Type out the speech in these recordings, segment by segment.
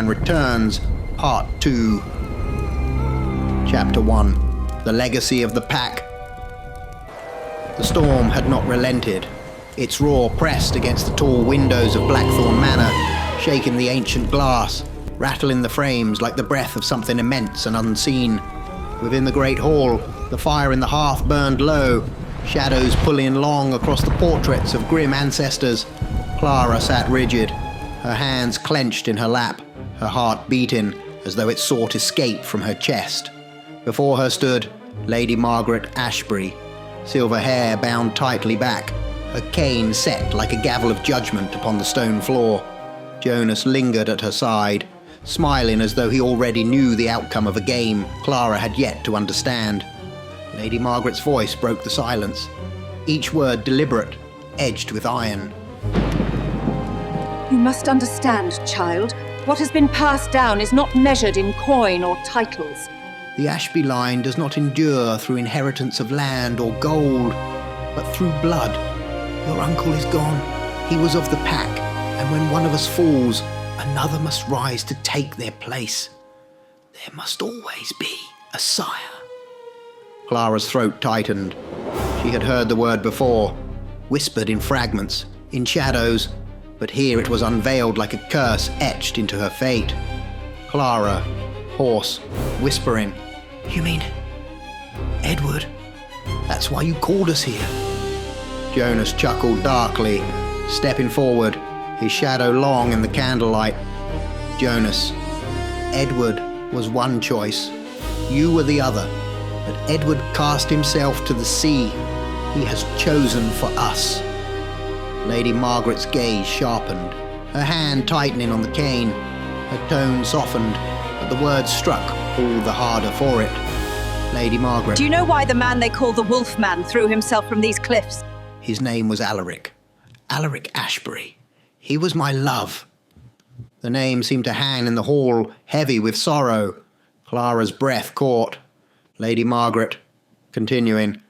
Man Returns, Part 2. Chapter 1. The Legacy of the Pack. The storm had not relented. Its roar pressed against the tall windows of Blackthorn Manor, shaking the ancient glass, rattling the frames like the breath of something immense and unseen. Within the great hall, the fire in the hearth burned low, shadows pulling long across the portraits of grim ancestors. Clara sat rigid, her hands clenched in her lap, her heart beating as though it sought escape from her chest. Before her stood Lady Margaret Ashbury, silver hair bound tightly back, her cane set like a gavel of judgment upon the stone floor. Jonas lingered at her side, smiling as though he already knew the outcome of a game Clara had yet to understand. Lady Margaret's voice broke the silence, each word deliberate, edged with iron. You must understand, child. What has been passed down is not measured in coin or titles. The Ashby line does not endure through inheritance of land or gold, but through blood. Your uncle is gone. He was of the pack, and when one of us falls, another must rise to take their place. There must always be a sire. Clara's throat tightened. She had heard the word before, whispered in fragments, in shadows, but here it was unveiled like a curse etched into her fate. Clara, hoarse, whispering, "You mean Edward? That's why you called us here?" Jonas chuckled darkly, stepping forward, his shadow long in the candlelight. Jonas, Edward was one choice. You were the other. But Edward cast himself to the sea. He has chosen for us. Lady Margaret's gaze sharpened, her hand tightening on the cane. Her tone softened, but the words struck all the harder for it. Lady Margaret. Do you know why the man they call the Wolfman threw himself from these cliffs? His name was Alaric. Alaric Ashbury. He was my love. The name seemed to hang in the hall, heavy with sorrow. Clara's breath caught. Lady Margaret, continuing,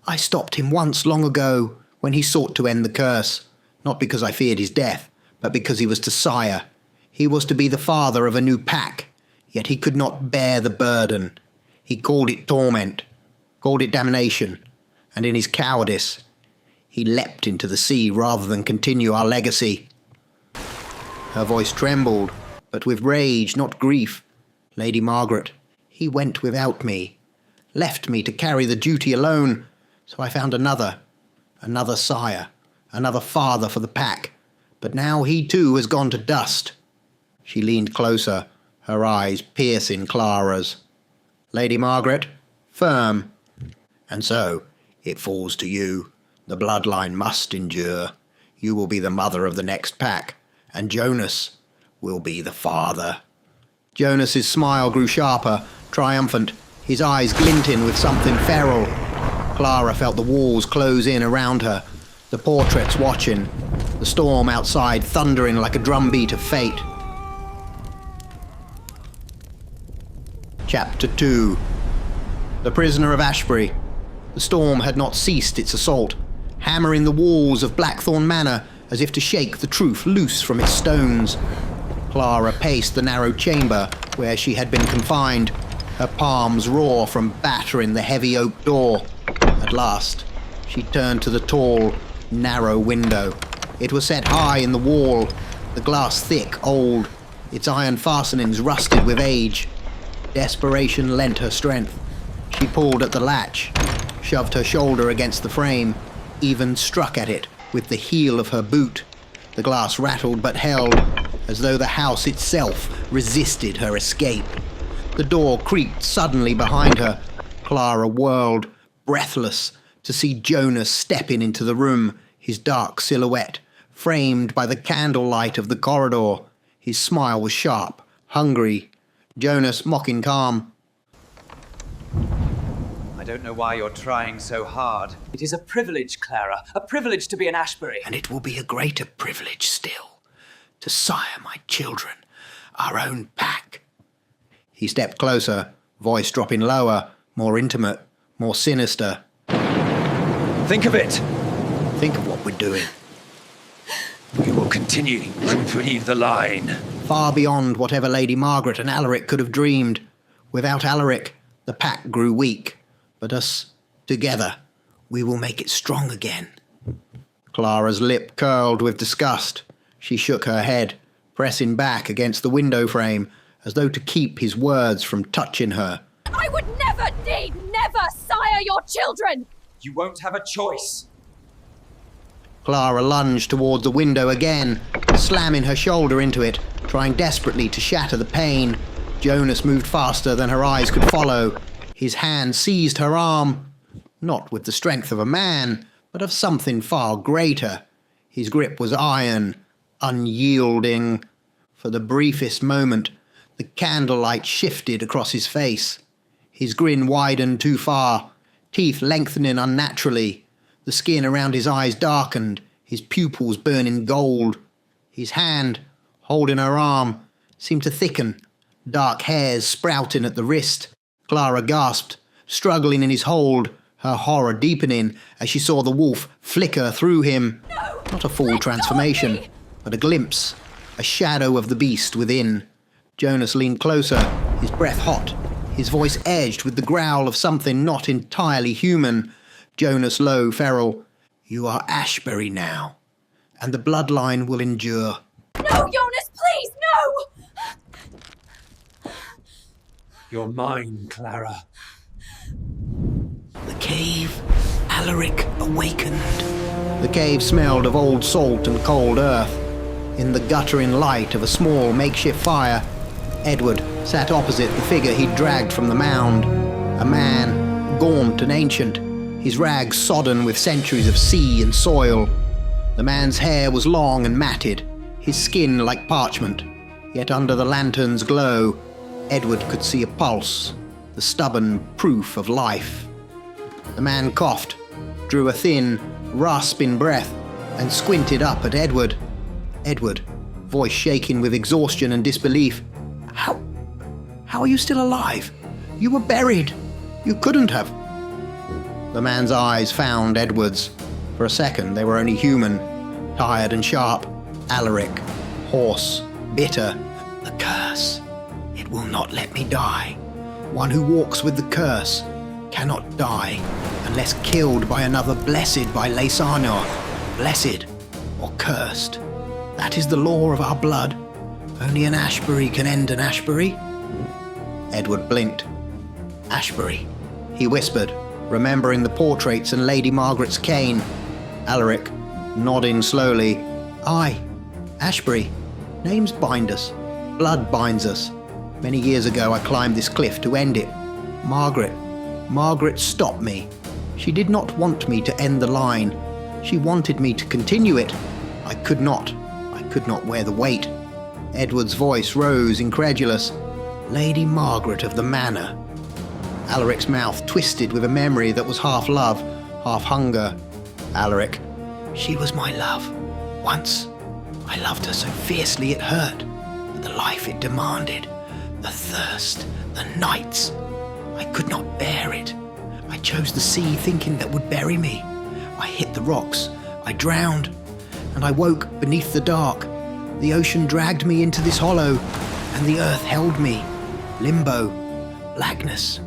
I stopped him once long ago when he sought to end the curse, not because I feared his death, but because he was to sire. He was to be the father of a new pack, yet he could not bear the burden. He called it torment, called it damnation, and in his cowardice, he leapt into the sea rather than continue our legacy. Her voice trembled, but with rage, not grief. Lady Margaret, he went without me, left me to carry the duty alone, so I found another sire, another father for the pack, but now he too has gone to dust. She leaned closer, her eyes piercing Clara's. Lady Margaret, firm. And so, it falls to you. The bloodline must endure. You will be the mother of the next pack, and Jonas will be the father. Jonas's smile grew sharper, triumphant, his eyes glinting with something feral. Clara felt the walls close in around her, the portraits watching, the storm outside thundering like a drumbeat of fate. Chapter 2. The Prisoner of Ashbury. The storm had not ceased its assault, hammering the walls of Blackthorn Manor as if to shake the truth loose from its stones. Clara paced the narrow chamber where she had been confined, her palms raw from battering the heavy oak door. At last, she turned to the tall, narrow window. It was set high in the wall, the glass thick, old, its iron fastenings rusted with age. Desperation lent her strength. She pulled at the latch, shoved her shoulder against the frame, even struck at it with the heel of her boot. The glass rattled but held, as though the house itself resisted her escape. The door creaked suddenly behind her. Clara whirled, breathless, to see Jonas stepping into the room, his dark silhouette, framed by the candlelight of the corridor. His smile was sharp, hungry. Jonas mocking calm. I don't know why you're trying so hard. It is a privilege, Clara, a privilege to be an Ashbury. And it will be a greater privilege still, to sire my children, our own pack. He stepped closer, voice dropping lower, more intimate, more sinister. Think of it! Think of what we're doing. We will continue to breathe the line. far beyond whatever Lady Margaret and Alaric could have dreamed. Without Alaric, the pack grew weak, but us together, we will make it strong again. Clara's lip curled with disgust. She shook her head, pressing back against the window frame, as though to keep his words from touching her. I would never sire your children! You won't have a choice. Clara lunged toward the window again, slamming her shoulder into it, trying desperately to shatter the pane. Jonas moved faster than her eyes could follow. His hand seized her arm, not with the strength of a man, but of something far greater. His grip was iron, unyielding. For the briefest moment, the candlelight shifted across his face. His grin widened too far, teeth lengthening unnaturally. The skin around his eyes darkened, his pupils burning gold. His hand, holding her arm, seemed to thicken, dark hairs sprouting at the wrist. Clara gasped, struggling in his hold, her horror deepening as she saw the wolf flicker through him. No! Not a full transformation, but a glimpse, a shadow of the beast within. Jonas leaned closer, his breath hot, his voice edged with the growl of something not entirely human. Jonas low, feral. You are Ashbury now, and the bloodline will endure. No, Jonas, please, no! You're mine, Clara. The cave, Alaric awakened. The cave smelled of old salt and cold earth. In the guttering light of a small makeshift fire, Edward sat opposite the figure he'd dragged from the mound. A man, gaunt and ancient, his rags sodden with centuries of sea and soil. The man's hair was long and matted, his skin like parchment. Yet under the lantern's glow, Edward could see a pulse, the stubborn proof of life. The man coughed, drew a thin, rasping breath, and squinted up at Edward. Edward, voice shaking with exhaustion and disbelief. How are you still alive? You were buried. You couldn't have. The man's eyes found Edward's. For a second, they were only human, tired and sharp. Alaric, hoarse, bitter. The curse. It will not let me die. One who walks with the curse cannot die unless killed by another blessed by Leisanor. Blessed or cursed. That is the law of our blood. Only an Ashbury can end an Ashbury. Edward blinked. Ashbury, he whispered, remembering the portraits and Lady Margaret's cane. Alaric, nodding slowly. Aye, Ashbury. Names bind us. Blood binds us. Many years ago I climbed this cliff to end it. Margaret stopped me. She did not want me to end the line. She wanted me to continue it. I could not wear the weight. Edward's voice rose, incredulous. Lady Margaret of the Manor. Alaric's mouth twisted with a memory that was half love, half hunger. Alaric, she was my love. Once, I loved her so fiercely it hurt. But the life it demanded, the thirst, the nights, I could not bear it. I chose the sea thinking that would bury me. I hit the rocks, I drowned, and I woke beneath the dark. The ocean dragged me into this hollow, and the earth held me. Limbo, blackness,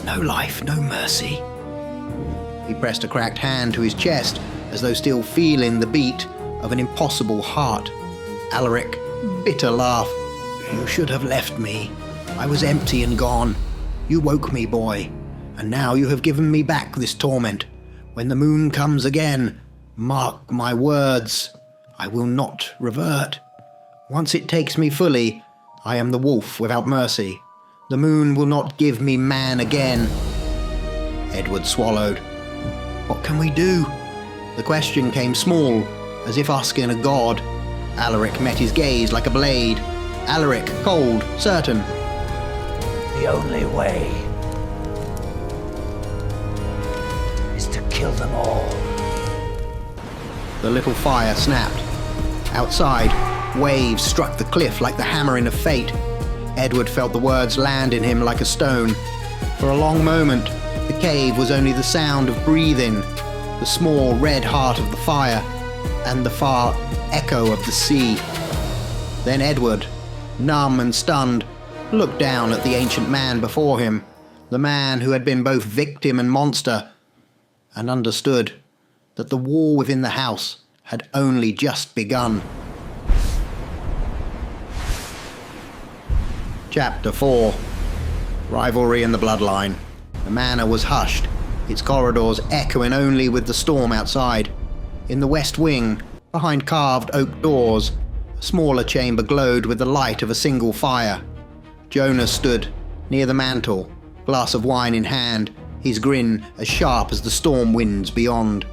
no life, no mercy. He pressed a cracked hand to his chest, as though still feeling the beat of an impossible heart. Alaric, bitter laugh. You should have left me. I was empty and gone. You woke me, boy, and now you have given me back this torment. When the moon comes again, mark my words, I will not revert. Once it takes me fully, I am the wolf without mercy. The moon will not give me man again. Edward swallowed. What can we do? The question came small, as if asking a god. Alaric met his gaze like a blade. Alaric, cold, certain. The only way is to kill them all. The little fire snapped. Outside, waves struck the cliff like the hammering of fate. Edward felt the words land in him like a stone. For a long moment, the cave was only the sound of breathing, the small red heart of the fire, and the far echo of the sea. Then Edward, numb and stunned, looked down at the ancient man before him, the man who had been both victim and monster, and understood that the war within the house had only just begun. Chapter 4. Rivalry in the Bloodline. The manor was hushed, its corridors echoing only with the storm outside. In the west wing, behind carved oak doors, a smaller chamber glowed with the light of a single fire. Jonas stood near the mantel, glass of wine in hand, his grin as sharp as the storm winds beyond.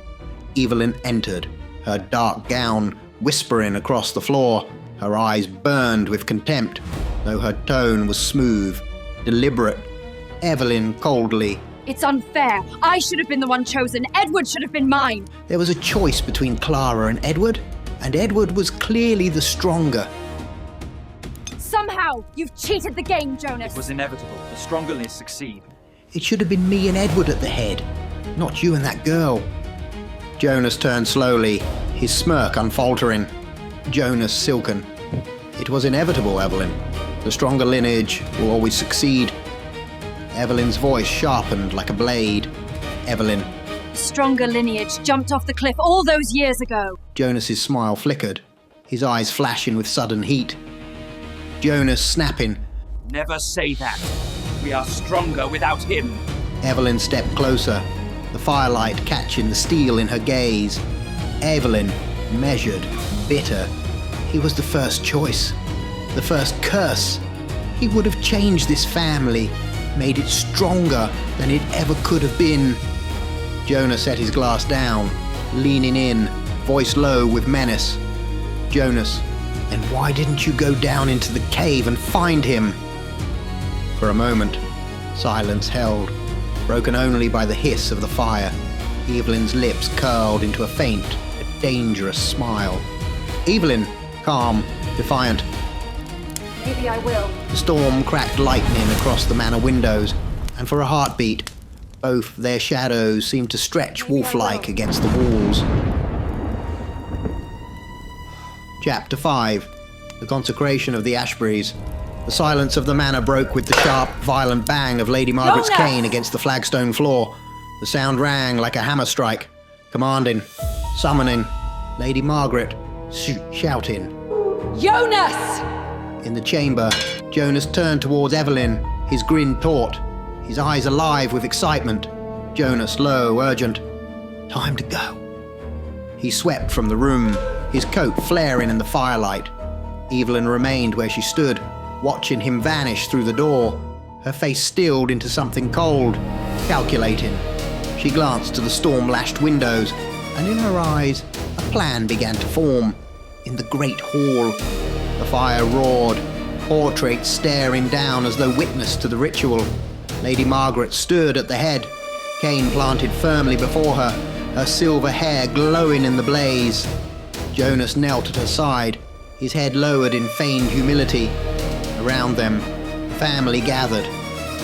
Evelyn entered, her dark gown whispering across the floor. Her eyes burned with contempt, though her tone was smooth, deliberate. Evelyn coldly. It's unfair. I should have been the one chosen. Edward should have been mine. There was a choice between Clara and Edward was clearly the stronger. Somehow, you've cheated the game, Jonas. It was inevitable. The stronger will succeed. It should have been me and Edward at the head, not you and that girl. Jonas turned slowly, his smirk unfaltering. Jonas silken. It was inevitable, Evelyn. The stronger lineage will always succeed. Evelyn's voice sharpened like a blade. Evelyn. Stronger lineage jumped off the cliff all those years ago. Jonas's smile flickered, his eyes flashing with sudden heat. Jonas snapping. Never say that. We are stronger without him. Evelyn stepped closer, the firelight catching the steel in her gaze. Evelyn, measured, bitter. He was the first choice, the first curse. He would have changed this family, made it stronger than it ever could have been. Jonas set his glass down, leaning in, voice low with menace. Jonas, then why didn't you go down into the cave and find him? For a moment, silence held, broken only by the hiss of the fire. Evelyn's lips curled into a faint, a dangerous smile. Evelyn, calm, defiant. Maybe I will. The storm cracked lightning across the manor windows, and for a heartbeat, both their shadows seemed to stretch wolf-like against the walls. Chapter 5. The Consecration of the Ashburys. The silence of the manor broke with the sharp, violent bang of Lady Margaret's cane against the flagstone floor. The sound rang like a hammer strike, commanding, summoning. Lady Margaret, shouting. Jonas! In the chamber, Jonas turned towards Evelyn, his grin taut, his eyes alive with excitement. Jonas low, urgent. Time to go. He swept from the room, his coat flaring in the firelight. Evelyn remained where she stood, watching him vanish through the door, her face stilled into something cold, calculating. She glanced to the storm-lashed windows, and in her eyes, a plan began to form. In the great hall, the fire roared, portraits staring down as though witness to the ritual. Lady Margaret stood at the head, cane planted firmly before her, her silver hair glowing in the blaze. Jonas knelt at her side, his head lowered in feigned humility. Around them, family gathered,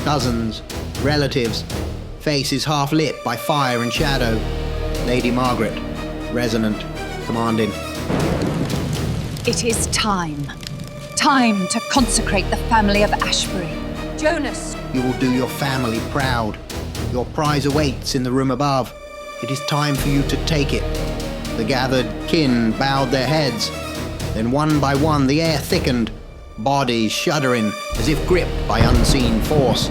cousins, relatives, faces half lit by fire and shadow. Lady Margaret, resonant, commanding. It is time. Time to consecrate the family of Ashbury. Jonas! You will do your family proud. Your prize awaits in the room above. It is time for you to take it. The gathered kin bowed their heads. Then one by one the air thickened, bodies shuddering as if gripped by unseen force.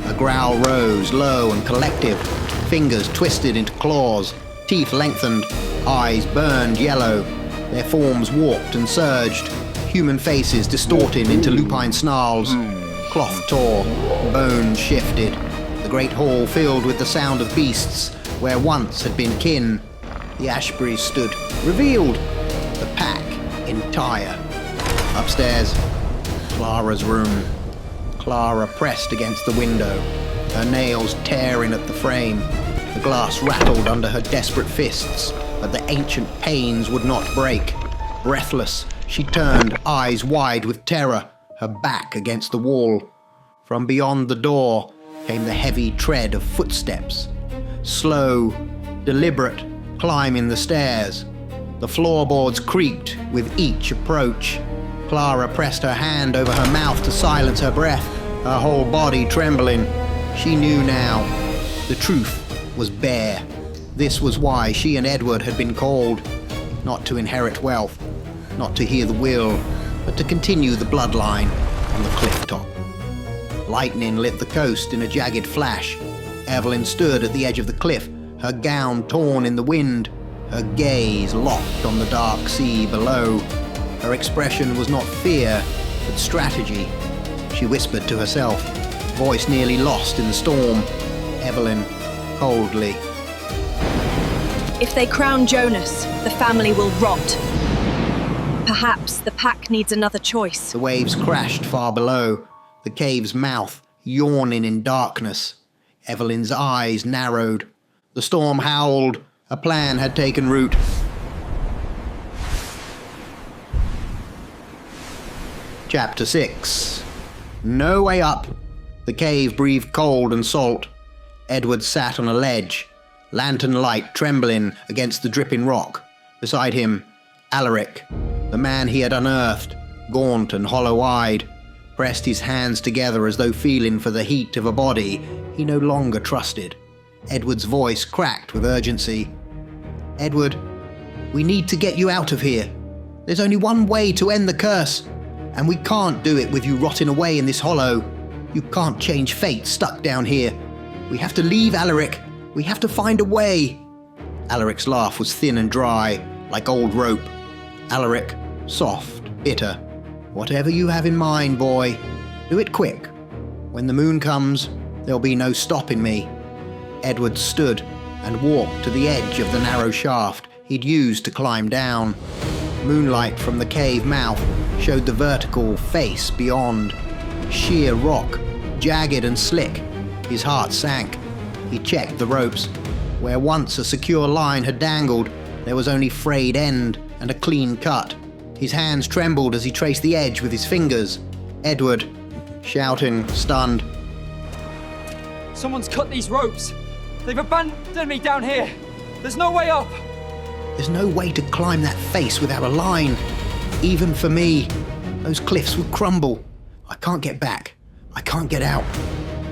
A growl rose, low and collective, fingers twisted into claws, teeth lengthened, eyes burned yellow. Their forms warped and surged, human faces distorted into lupine snarls. Cloth tore, bones shifted. The great hall filled with the sound of beasts, where once had been kin. The Ashburys stood, revealed, the pack entire. Upstairs, Clara's room. Clara pressed against the window, her nails tearing at the frame. The glass rattled under her desperate fists, but the ancient panes would not break. Breathless, she turned, eyes wide with terror, her back against the wall. From beyond the door came the heavy tread of footsteps. Slow, deliberate, climbing the stairs. The floorboards creaked with each approach. Clara pressed her hand over her mouth to silence her breath, her whole body trembling. She knew now. The truth was bare. This was why she and Edward had been called. Not to inherit wealth, not to hear the will, but to continue the bloodline on the cliff top. Lightning lit the coast in a jagged flash. Evelyn stood at the edge of the cliff, her gown torn in the wind, her gaze locked on the dark sea below. Her expression was not fear, but strategy. She whispered to herself, voice nearly lost in the storm. Evelyn, coldly. If they crown Jonas, the family will rot. Perhaps the pack needs another choice. The waves crashed far below, the cave's mouth yawning in darkness. Evelyn's eyes narrowed. The storm howled. A plan had taken root. Chapter 6. No way up. The cave breathed cold and salt. Edward sat on a ledge, lantern light trembling against the dripping rock. Beside him, Alaric, the man he had unearthed, gaunt and hollow-eyed, pressed his hands together as though feeling for the heat of a body he no longer trusted. Edward's voice cracked with urgency. Edward, we need to get you out of here. There's only one way to end the curse, and we can't do it with you rotting away in this hollow. You can't change fate stuck down here. We have to leave, Alaric. We have to find a way. Alaric's laugh was thin and dry, like old rope. Alaric, soft, bitter. Whatever you have in mind, boy, do it quick. When the moon comes, there'll be no stopping me. Edward stood and walked to the edge of the narrow shaft he'd used to climb down. Moonlight from the cave mouth showed the vertical face beyond. Sheer rock, jagged and slick. His heart sank. He checked the ropes. Where once a secure line had dangled, there was only frayed end and a clean cut. His hands trembled as he traced the edge with his fingers. Edward, shouting, stunned. Someone's cut these ropes. They've abandoned me down here. There's no way up. There's no way to climb that face without a line. Even for me, those cliffs would crumble. I can't get back. I can't get out.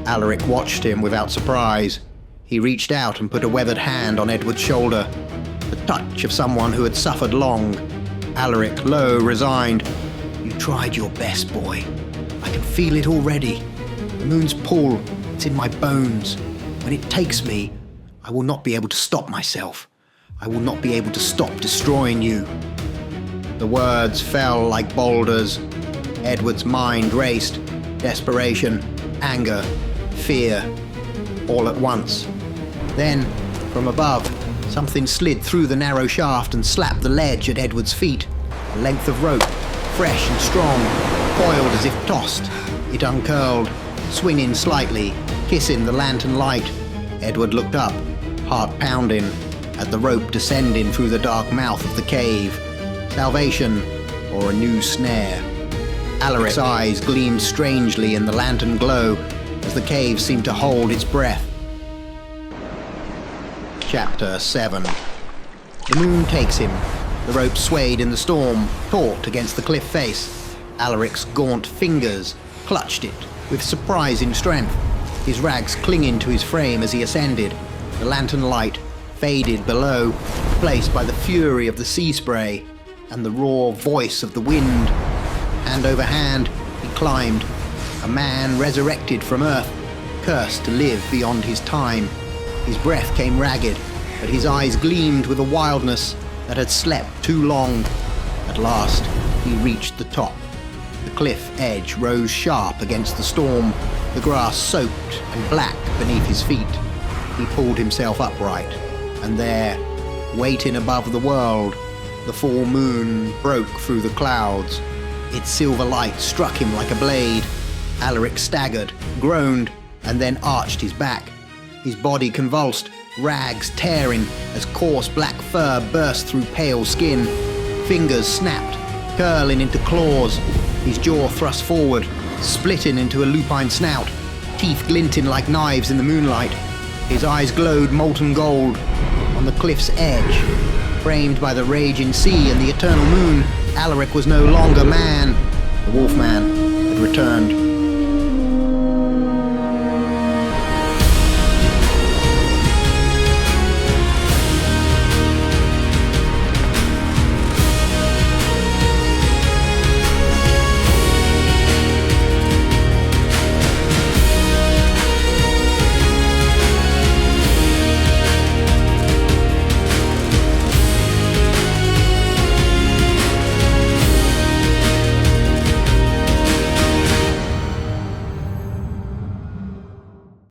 Alaric watched him without surprise. He reached out and put a weathered hand on Edward's shoulder. The touch of someone who had suffered long. Alaric, low, resigned. You tried your best, boy. I can feel it already. The moon's pull, it's in my bones. When it takes me, I will not be able to stop myself. I will not be able to stop destroying you. The words fell like boulders. Edward's mind raced. Desperation, anger, fear, all at once. Then, from above, something slid through the narrow shaft and slapped the ledge at Edward's feet. A length of rope, fresh and strong, coiled as if tossed. It uncurled, swinging slightly, kissing the lantern light. Edward looked up, heart pounding, at the rope descending through the dark mouth of the cave. Salvation, or a new snare. Alaric's eyes gleamed strangely in the lantern glow as the cave seemed to hold its breath. Chapter 7. The moon takes him. The rope swayed in the storm, taut against the cliff face. Alaric's gaunt fingers clutched it with surprising strength, his rags clinging to his frame as he ascended. The lantern light faded below, replaced by the fury of the sea spray and the raw voice of the wind. Hand over hand, he climbed, a man resurrected from earth, cursed to live beyond his time. His breath came ragged, but his eyes gleamed with a wildness that had slept too long. At last, he reached the top. The cliff edge rose sharp against the storm, the grass soaked and black beneath his feet. He pulled himself upright, and there, waiting above the world, the full moon broke through the clouds. Its silver light struck him like a blade. Alaric staggered, groaned, and then arched his back. His body convulsed, rags tearing as coarse black fur burst through pale skin. Fingers snapped, curling into claws. His jaw thrust forward, splitting into a lupine snout, teeth glinting like knives in the moonlight. His eyes glowed molten gold. On the cliff's edge, framed by the raging sea and the eternal moon, Alaric was no longer man. The Wolfman had returned